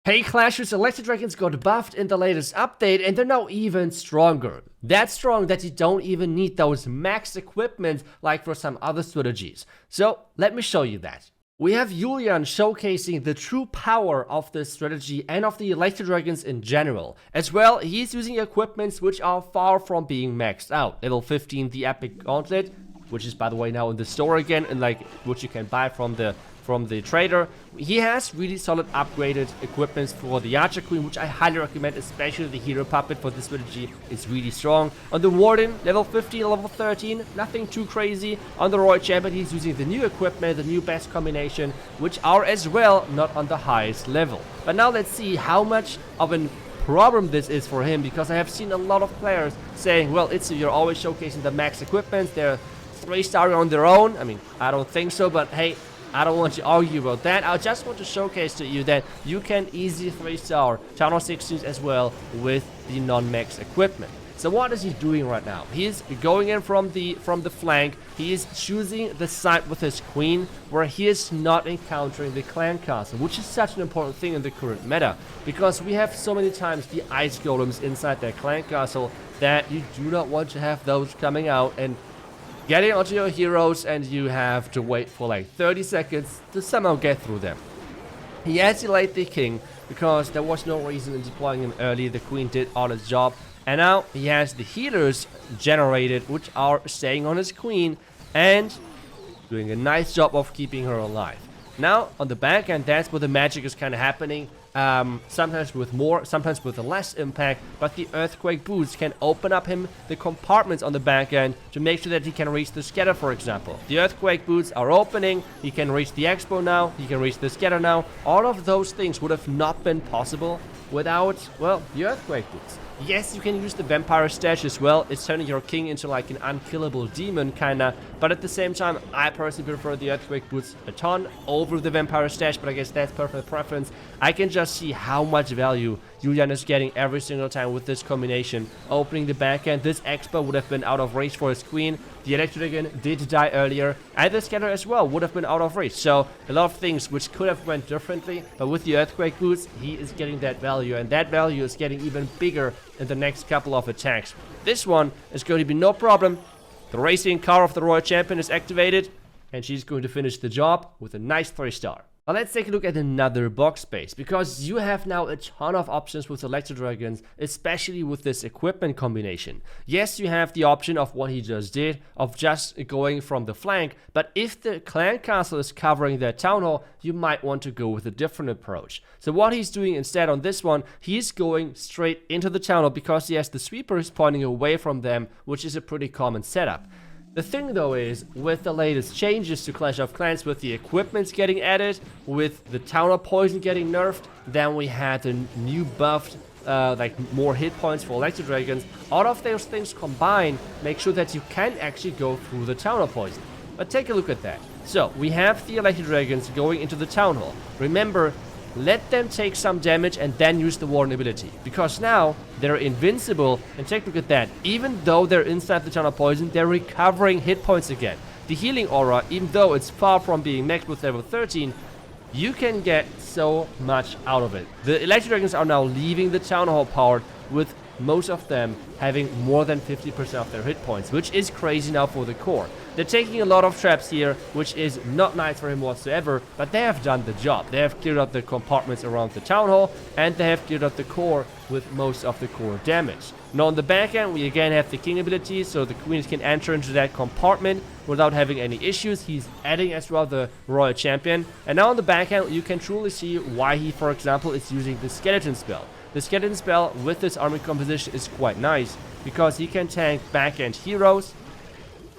Hey Clashers, Electro Dragons got buffed in the latest update and they're now even stronger. That strong that you don't even need those max equipment like for some other strategies. So let me show you that. We have Julian showcasing the true power of this strategy and of the Electro Dragons in general. As well, he's using equipments which are far from being maxed out. Level 15, the Epic Gauntlet, which is by the way now in the store again, and like which you can buy from the trader. He has really solid upgraded equipments for the Archer Queen, which I highly recommend, especially the Hero Puppet for this strategy is really strong. On the Warden, level 15, level 13, nothing too crazy. On the Royal Champion, he's using the new equipment, the new best combination, which are as well not on the highest level. But now let's see how much of an problem this is for him, because I have seen a lot of players saying, well, you're always showcasing the max equipment, they're 3-star on their own. I mean, I don't think so, but hey, I don't want to argue about that. I just want to showcase to you that you can easily 3-star Town Hall 16s as well with the non-max equipment. So what is he doing right now? He's going in from the flank. He is choosing the side with his queen where he is not encountering the clan castle, which is such an important thing in the current meta, because we have so many times the ice golems inside their clan castle that you do not want to have those coming out and getting onto your heroes, and you have to wait for like 30 seconds to somehow get through them. He has delayed the king because there was no reason in deploying him early. The queen did all his job, and now he has the healers generated, which are staying on his queen and doing a nice job of keeping her alive. Now on the back end, that's where the magic is kind of happening. Sometimes with more, sometimes with less impact, but the earthquake boots can open up the compartments on the back end to make sure that he can reach the scatter, for example. The earthquake boots are opening, he can reach the expo now, he can reach the scatter now. All of those things would have not been possible without, well, the earthquake boots. Yes, you can use the vampire stash as well. It's turning your king into like an unkillable demon kinda, but at the same time I personally prefer the earthquake boots a ton over the vampire stash, but I guess that's personal preference. I can just see how much value Julian is getting every single time with this combination. Opening the back end, this expo would have been out of reach for his queen. The Electro Dragon did die earlier, and the scatter as well would have been out of reach. So a lot of things which could have went differently, but with the earthquake boots, he is getting that value, and that value is getting even bigger in the next couple of attacks. This one is going to be no problem. The racing car of the Royal Champion is activated, and she's going to finish the job with a nice 3-star. Now let's take a look at another box space, because you have now a ton of options with Electro Dragons, especially with this equipment combination. Yes, you have the option of what he just did, of just going from the flank, but if the clan castle is covering their town hall, you might want to go with a different approach. So what he's doing instead on this one, he's going straight into the town hall because he has the sweepers pointing away from them, which is a pretty common setup. The thing though is, with the latest changes to Clash of Clans, with the equipments getting added, with the Town of Poison getting nerfed, then we had a new buffed, like more hit points for Electro Dragons. All of those things combined make sure that you can actually go through the Town of Poison. But take a look at that. So, we have the Electro Dragons going into the Town Hall. Remember, let them take some damage and then use the Warden ability, because now they're invincible. And take a look at that, even though they're inside the Town of Poison, they're recovering hit points again. The healing aura, even though it's far from being maxed with level 13, you can get so much out of it. The Electro Dragons are now leaving the Town Hall part with most of them having more than 50% of their hit points, which is crazy now for the core. They're taking a lot of traps here, which is not nice for him whatsoever, but they have done the job. They have cleared out the compartments around the town hall, and they have cleared out the core with most of the core damage. Now on the back end, we again have the king ability, so the queens can enter into that compartment without having any issues. He's adding as well the Royal Champion, and now on the back end, you can truly see why he, for example, is using the skeleton spell. The skeleton spell with this army composition is quite nice, because he can tank back-end heroes,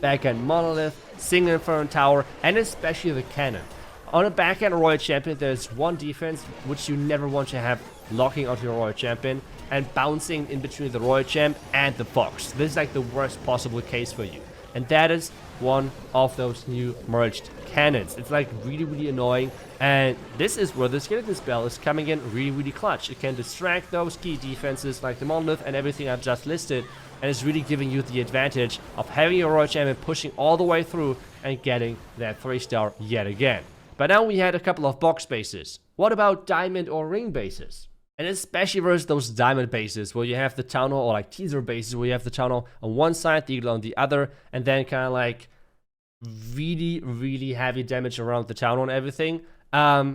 back-end monolith, single inferno tower, and especially the cannon. On a back-end Royal Champion, there's one defense which you never want to have locking onto your Royal Champion and bouncing in between the Royal Champ and the Fox. This is like the worst possible case for you. And that is one of those new merged cannons. It's like really annoying, and this is where the skeleton spell is coming in really clutch. It can distract those key defenses like the monolith and everything I've just listed, and it's really giving you the advantage of having your Royal Champion pushing all the way through and getting that 3-star yet again. But now we had a couple of box bases. What about diamond or ring bases? And especially versus those diamond bases where you have the town hall, or like teaser bases where you have the town hall on one side, the eagle on the other, and then kind of like really heavy damage around the town hall and everything.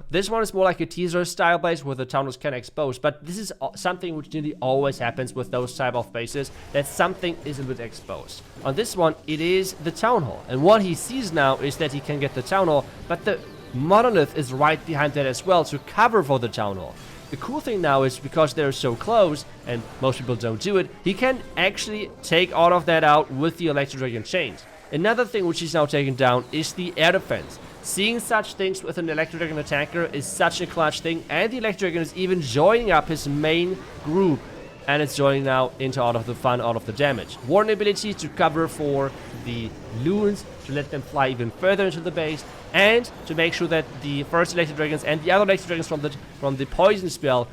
This one is more like a teaser style base where the town hall is kind of exposed, but this is something which nearly always happens with those type of bases, that something is a bit exposed. On this one, it is the town hall, and what he sees now is that he can get the town hall, but the monolith is right behind that as well to cover for the town hall. The cool thing now is because they're so close, and most people don't do it, he can actually take all of that out with the Electro Dragon chains. Another thing which he's now taken down is the air defense. Seeing such things with an Electro Dragon attacker is such a clutch thing, and the Electro Dragon is even joining up his main group, and it's joining now into all of the fun, all of the damage. Warden ability to cover for the loons, to let them fly even further into the base, and to make sure that the first Electro Dragons and the other Electro Dragons from the poison spell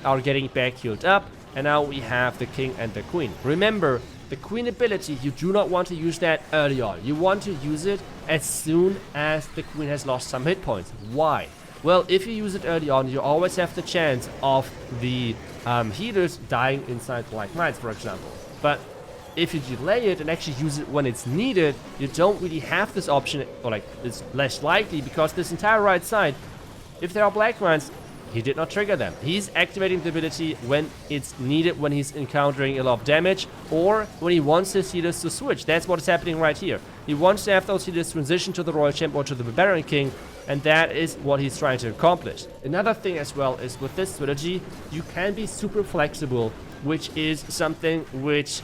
are getting back healed up. And now we have the king and the queen. Remember, the queen ability, you do not want to use that early on. You want to use it as soon as the queen has lost some hit points. Why? Well, if you use it early on, you always have the chance of the healers dying inside Black Knights, for example. But if you delay it and actually use it when it's needed, you don't really have this option, or like it's less likely, because this entire right side, if there are Black Knights, he did not trigger them. He's activating the ability when it's needed, when he's encountering a lot of damage, or when he wants his healers to switch. That's what is happening right here. He wants to have those healers transition to the Royal Champ or to the Barbarian King, and that is what he's trying to accomplish. Another thing as well is with this strategy, you can be super flexible, which is something which,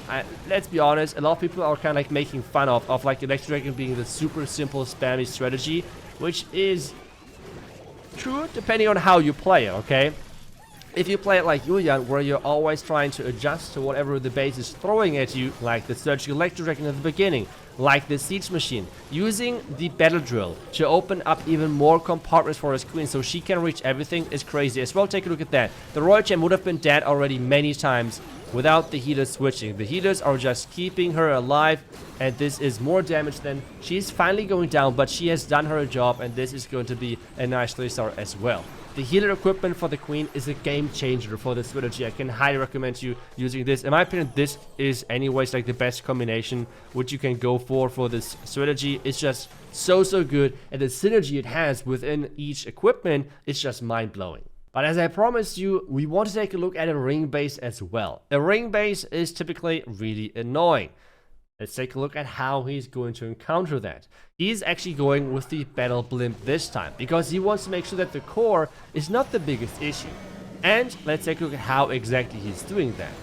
let's be honest, a lot of people are kind of like making fun of like Electro Dragon being the super simple spammy strategy, which is true depending on how you play it, okay? If you play it like Julian, where you're always trying to adjust to whatever the base is throwing at you, like the Surgical Electro Dragon at the beginning, like the Siege Machine, using the Battle Drill to open up even more compartments for his queen so she can reach everything is crazy as well. Take a look at that. The Royal Champ would have been dead already many times without the healers switching. The healers are just keeping her alive, and this is more damage than she's finally going down, but she has done her job, and this is going to be a nice 3-star as well. The healer equipment for the queen is a game changer for this strategy. I can highly recommend you using this. In my opinion, this is anyways like the best combination which you can go for this strategy. It's just so good, and the synergy it has within each equipment is just mind-blowing. But as I promised you, we want to take a look at a ring base as well. A ring base is typically really annoying. Let's take a look at how he's going to encounter that. He's actually going with the battle blimp this time, because he wants to make sure that the core is not the biggest issue. And let's take a look at how exactly he's doing that.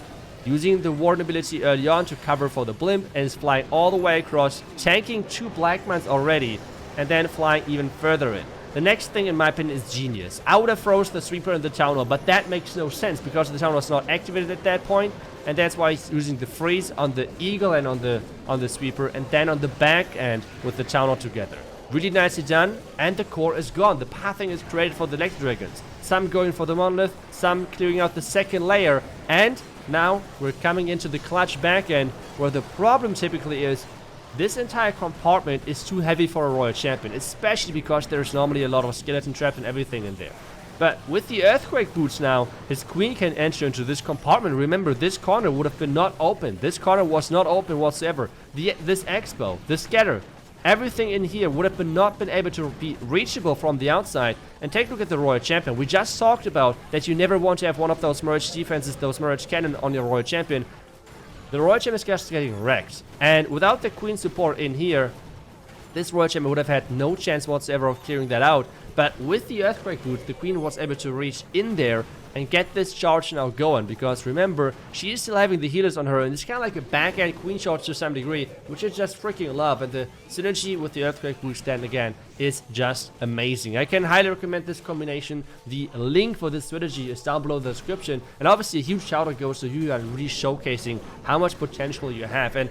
Using the warden ability early on to cover for the blimp, and is flying all the way across, tanking 2 Black Mines already, and then flying even further in. The next thing, in my opinion, is genius. I would have froze the sweeper in the town hall, but that makes no sense because the town hall is not activated at that point, and that's why he's using the freeze on the eagle and on the sweeper, and then on the back end with the town hall together. Really nicely done, and the core is gone. The pathing is created for the Electro Dragons. Some going for the monolith, some clearing out the second layer, and now we're coming into the clutch back end, where the problem typically is this entire compartment is too heavy for a Royal Champion, especially because there's normally a lot of skeleton traps and everything in there. But with the Earthquake Boots now, his queen can enter into this compartment. Remember, this corner would have been not open. This corner was not open whatsoever. This expo, the scatter, everything in here would have not been able to be reachable from the outside. And take a look at the Royal Champion. We just talked about that you never want to have one of those merged defenses, those merged cannon on your Royal Champion. The Royal Champion is just getting wrecked. And without the queen support in here, this Royal Champion would have had no chance whatsoever of clearing that out. But with the Earthquake Boot, the queen was able to reach in there and get this charge now going. Because remember, she is still having the healers on her, and it's kind of like a backhand queen charge to some degree, which I just freaking love. And the synergy with the Earthquake Boot, then again, is just amazing. I can highly recommend this combination. The link for this strategy is down below the description. And obviously a huge shout out goes to you, and really showcasing how much potential you have and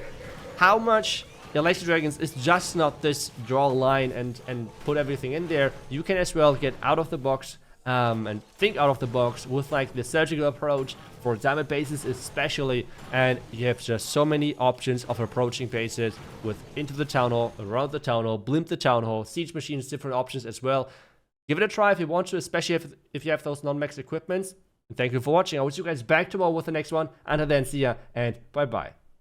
how much Electro Dragons is just not this draw a line and put everything in there. You can as well get out of the box and think out of the box with like the surgical approach for diamond bases especially, and you have just so many options of approaching bases with into the town hall, around the town hall, blimp the town hall, siege machines, different options as well. Give it a try if you want to, especially if you have those non-max equipments. And thank you for watching. I will see you guys back tomorrow with the next one. Until then, see ya and bye-bye.